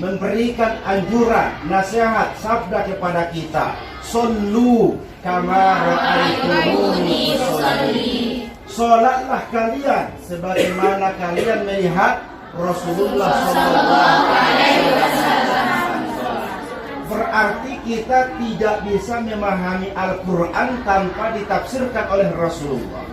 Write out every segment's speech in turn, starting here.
memberikan anjuran, nasihat, sabda kepada kita. Sallu kama ra'aitumuni usolli. Salatlah kalian sebagaimana kalian melihat Rasulullah sallallahu alaihi wasallam. Berarti kita tidak bisa memahami Al-Quran tanpa ditafsirkan oleh Rasulullah.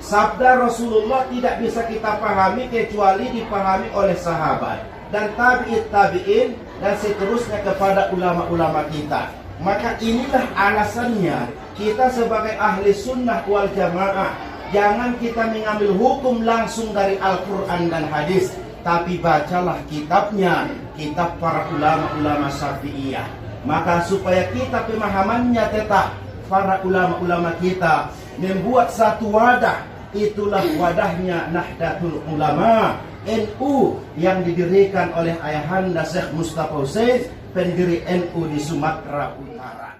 Sabda Rasulullah tidak bisa kita pahami kecuali dipahami oleh sahabat dan tabi'in dan seterusnya kepada ulama-ulama kita. Maka inilah alasannya kita sebagai ahli sunnah wal jamaah, jangan kita mengambil hukum langsung dari Al-Quran dan hadis, tapi bacalah kitabnya, kitab para ulama-ulama Syafi'iyah. Maka supaya kita pemahamannya tetap, para ulama-ulama kita membuat satu wadah. Itulah wadahnya Nahdlatul Ulama NU yang didirikan oleh ayahanda Syekh Mustafa Husain, pendiri NU di Sumatera Utara.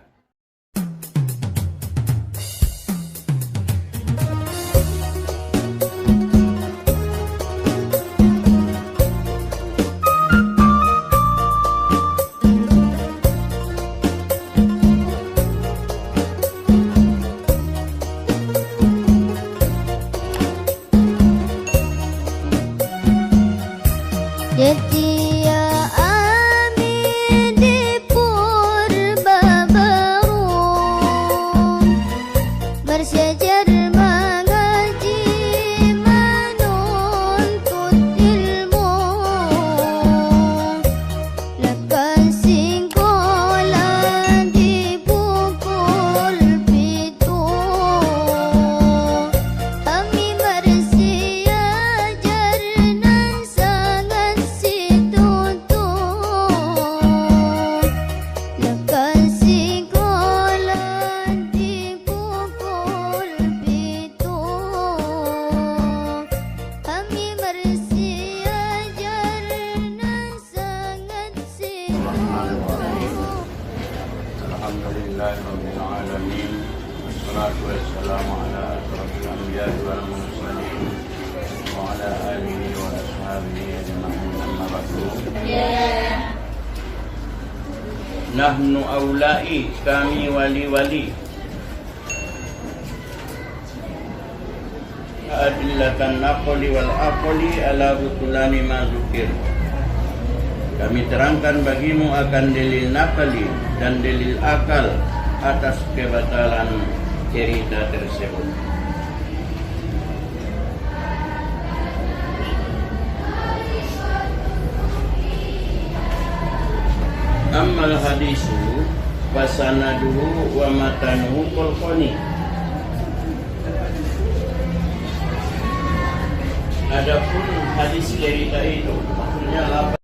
Alhamdulillahirrahmanirrahim. Wassalatu wassalamu ala asyrafil anbiya'i wal mursalin wa ala alihi wa ashabihi ajma'in, amma ba'du. Nahnu aulai, kami wali-wali, adillatan naqli wal aqli ala butulani ma dzukir. Kami terangkan bagimu akan dalil nakali dan dalil akal atas kebatalan cerita tersebut. Ammal hadisu wasanaduhu wa matanuhu qalqani. Adapun hadis cerita itu maksudnya apa?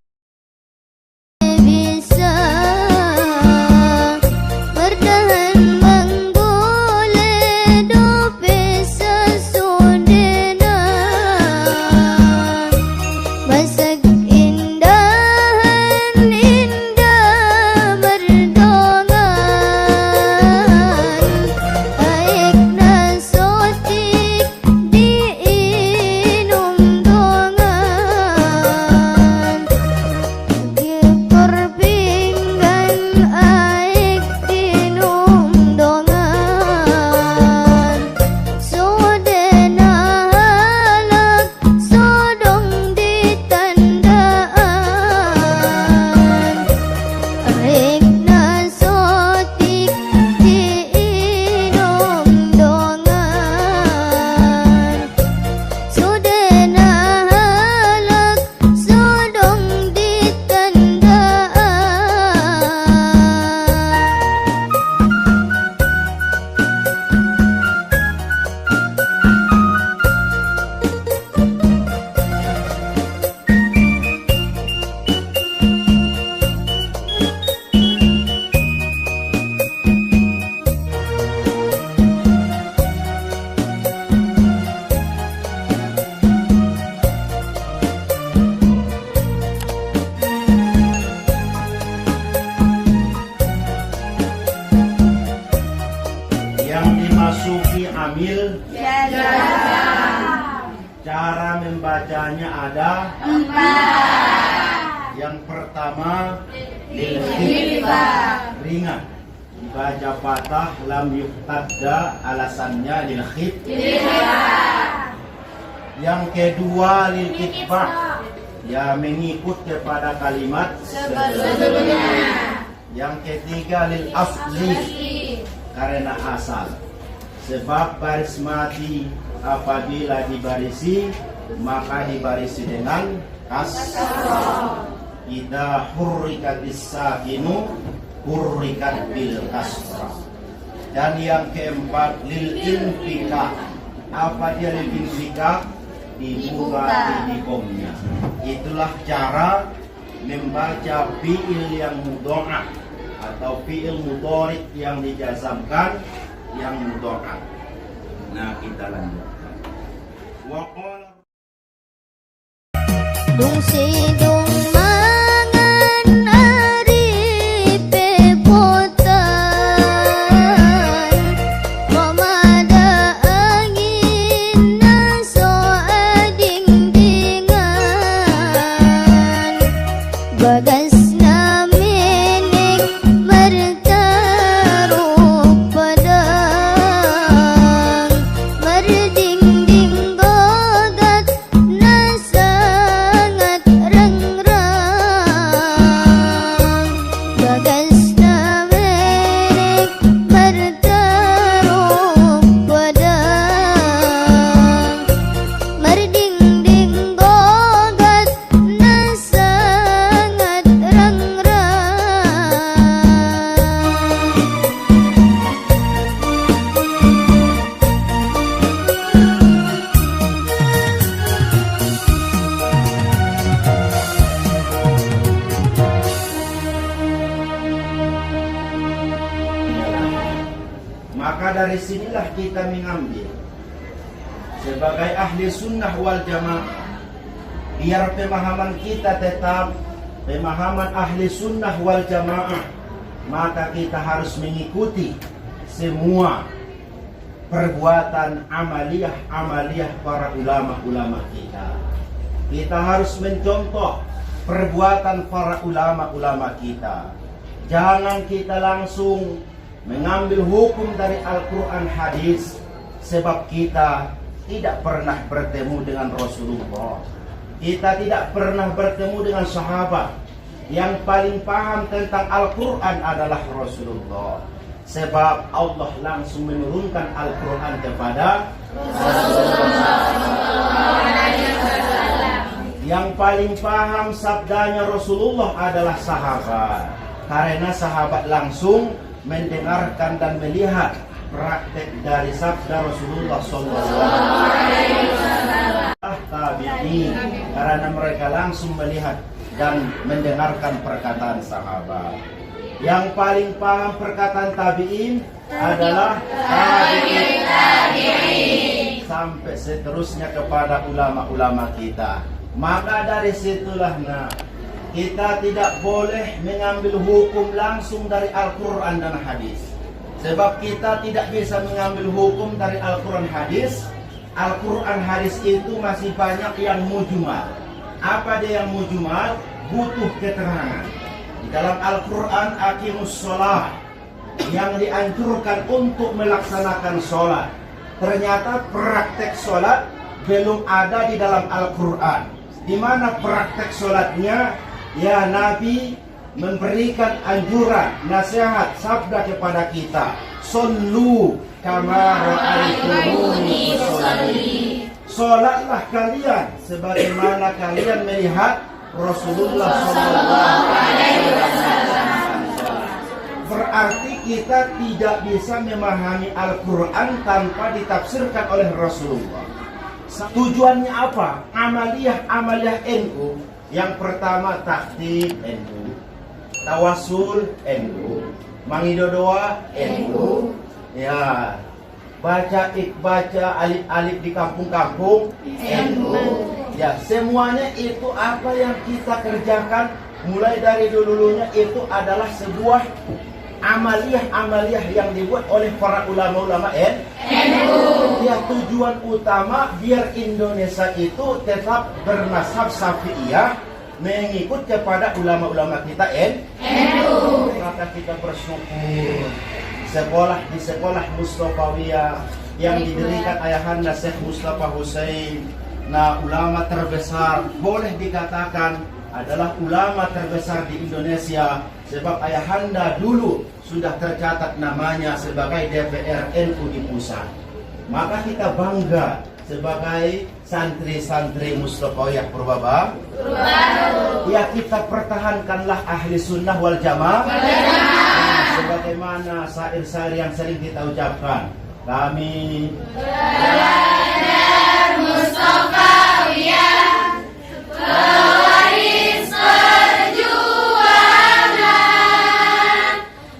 Amil cara membacanya ada 4. Yang pertama lil khitbah, ringan. Dibaca patah lam yuqtadda, alasannya lil khitbah. Yang kedua lil itbah, ya mengikut kepada kalimat sebelumnya. Yang ketiga lil asli, karena asal. Sebab baris mati apabila dibarisi maka dibarisi dengan kasrah. Idza hurrikatis sakinu hurrikat bil kasrah. Dan yang keempat lil infika. Apa dia lil infika? Dibuka idiomnya. Itulah cara membaca fi'il yang mudha'af atau fi'il mudhari' yang dijazamkan yang mudha'af. Nah, kita lanjutkan. Wa qala Dung sidung mangan ari pepotan, mamada angin naso ading-dingan, bagas na menik bertaruh padang, merding-ding gogat na sangat rengrang, bagas na menik bertaruh padang, merding-ding gogat na sangat rengrang. Maka dari sinilah kita mengambil sebagai ahli sunnah wal jamaah, biar pemahaman kita tetap pemahaman ahli sunnah wal jamaah, maka kita harus mengikuti semua perbuatan amaliyah para ulama-ulama kita. Kita harus mencontoh perbuatan para ulama-ulama kita. Jangan kita langsung mengambil hukum dari Al-Quran hadis, sebab kita tidak pernah bertemu dengan Rasulullah. Kita tidak pernah bertemu dengan sahabat. Yang paling paham tentang Al-Quran adalah Rasulullah, sebab Allah langsung menurunkan Al-Quran kepada Rasulullah. Yang paling paham sabdanya Rasulullah adalah sahabat, karena sahabat langsung mendengarkan dan melihat praktek dari sabda Rasulullah SAW. Tabi'in, karena mereka langsung melihat dan mendengarkan perkataan sahabat. Yang paling paham perkataan tabi'in adalah tabi'in, sampai seterusnya kepada ulama-ulama kita. Maka dari situlah kita tidak boleh mengambil hukum langsung dari Al-Quran dan hadis, sebab kita tidak bisa mengambil hukum dari Al-Quran hadis. Al-Quran hadis itu masih banyak yang mujmal. Apa dia yang mujmal? Butuh keterangan. Di dalam Al-Quran aqimus sholat, yang dianjurkan untuk melaksanakan sholat, ternyata praktek sholat belum ada di dalam Al-Quran. Di mana praktek sholatnya? Ya, Nabi memberikan anjuran, nasihat, sabda kepada kita, "Shollu kama ra'aitumuni usolli." Sholatlah kalian sebagaimana kalian melihat Rasulullah SAW. Berarti kita tidak bisa memahami Al-Quran tanpa ditafsirkan oleh Rasulullah. Tujuannya apa? Amaliyah NU. Yang pertama taktib NU, tawasul NU, mangidodoa NU, ya baca alif-alif di kampung-kampung NU. Ya, semuanya itu apa yang kita kerjakan mulai dari dulunya itu adalah sebuah amaliyah yang dibuat oleh para ulama-ulama NU. Ya, tujuan utama biar Indonesia itu tetap bermazhab Syafi'iyah mengikut kepada ulama-ulama kita NU. Maka kita bersyukur di sekolah Mustafawiyah yang didirikan ayahanda Syekh Mustafa Hussein, nah ulama terbesar, boleh dikatakan adalah ulama terbesar di Indonesia, sebab ayahanda dulu sudah tercatat namanya sebagai DPR NU di pusat. Maka kita bangga sebagai santri-santri Mustafawiyah Purwaba. Ya, kita pertahankanlah ahli sunnah wal jamaah. Sebagaimana syair-syair yang sering kita ucapkan, kami belajar Mustafawiyah, pewaris perjuangan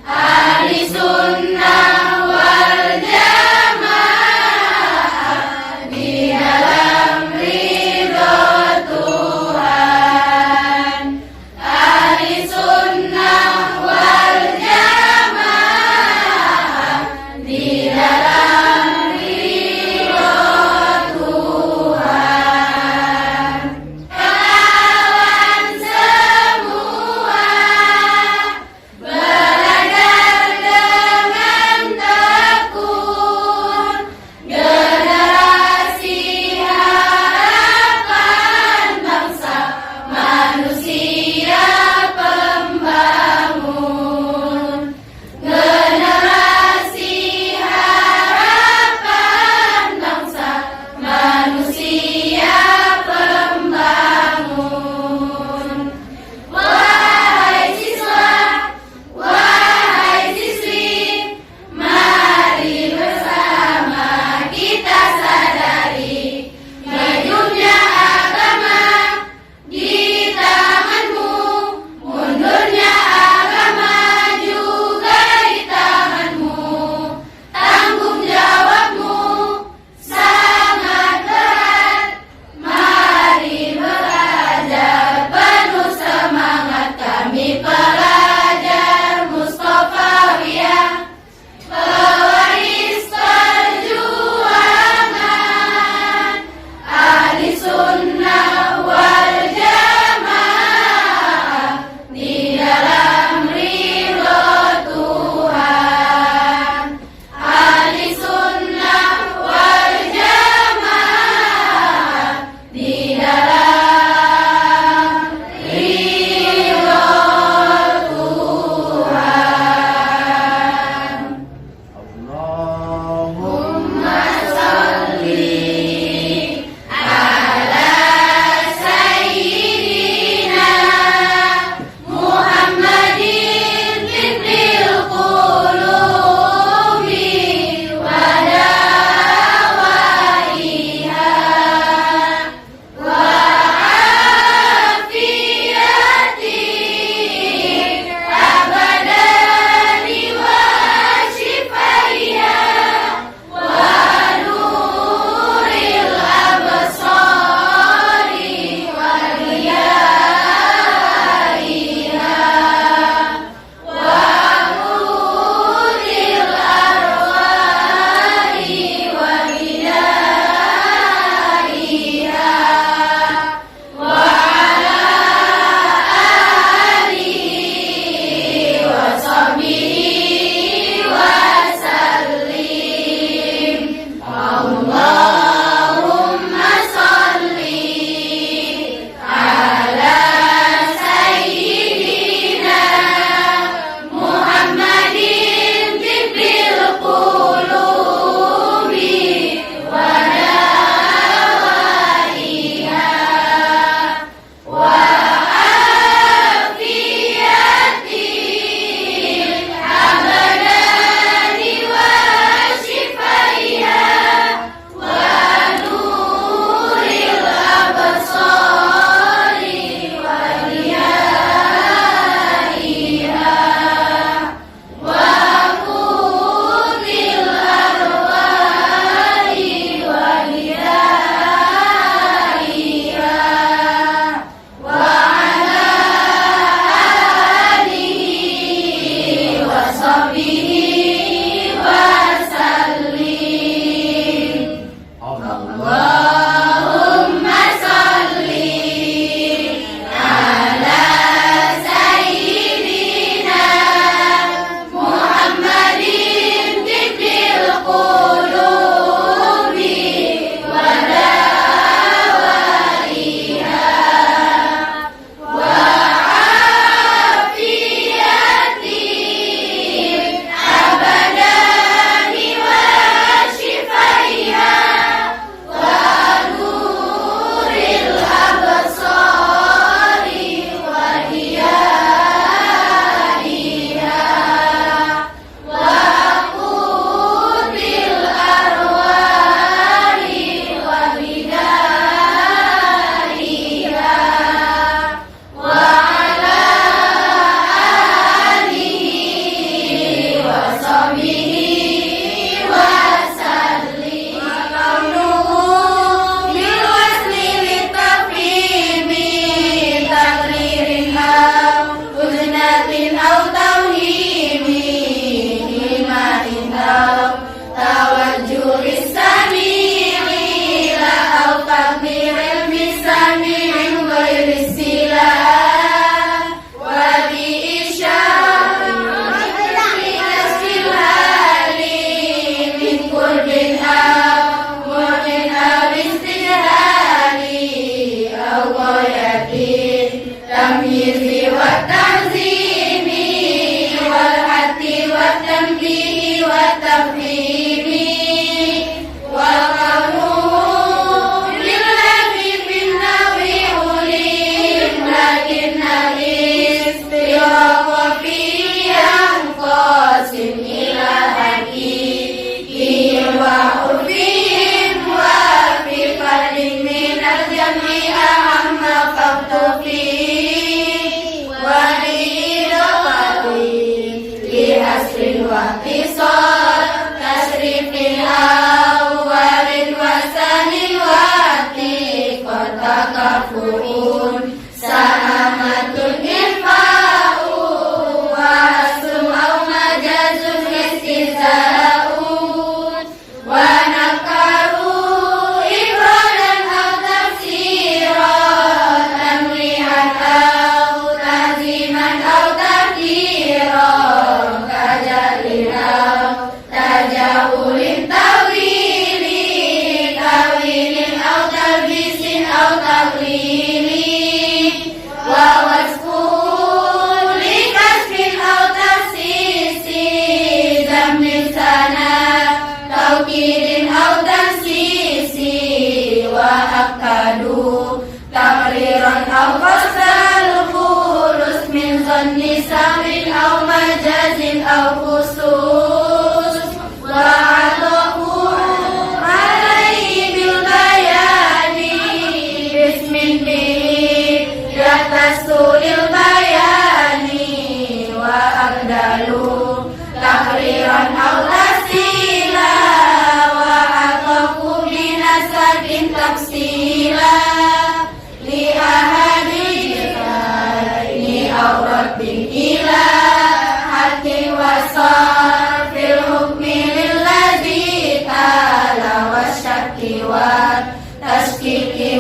ahli sunnah wal jamaah di dalam ridho Tuhan. Ahli sunnah wal jamaah di dalam ridho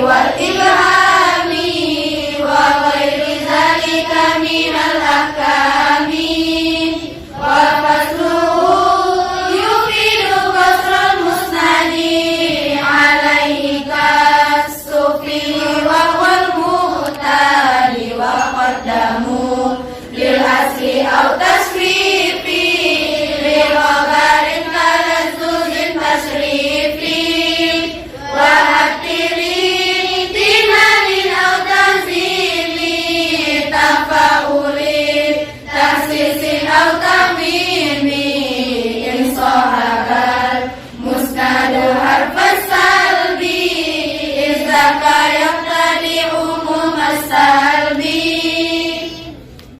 wal iman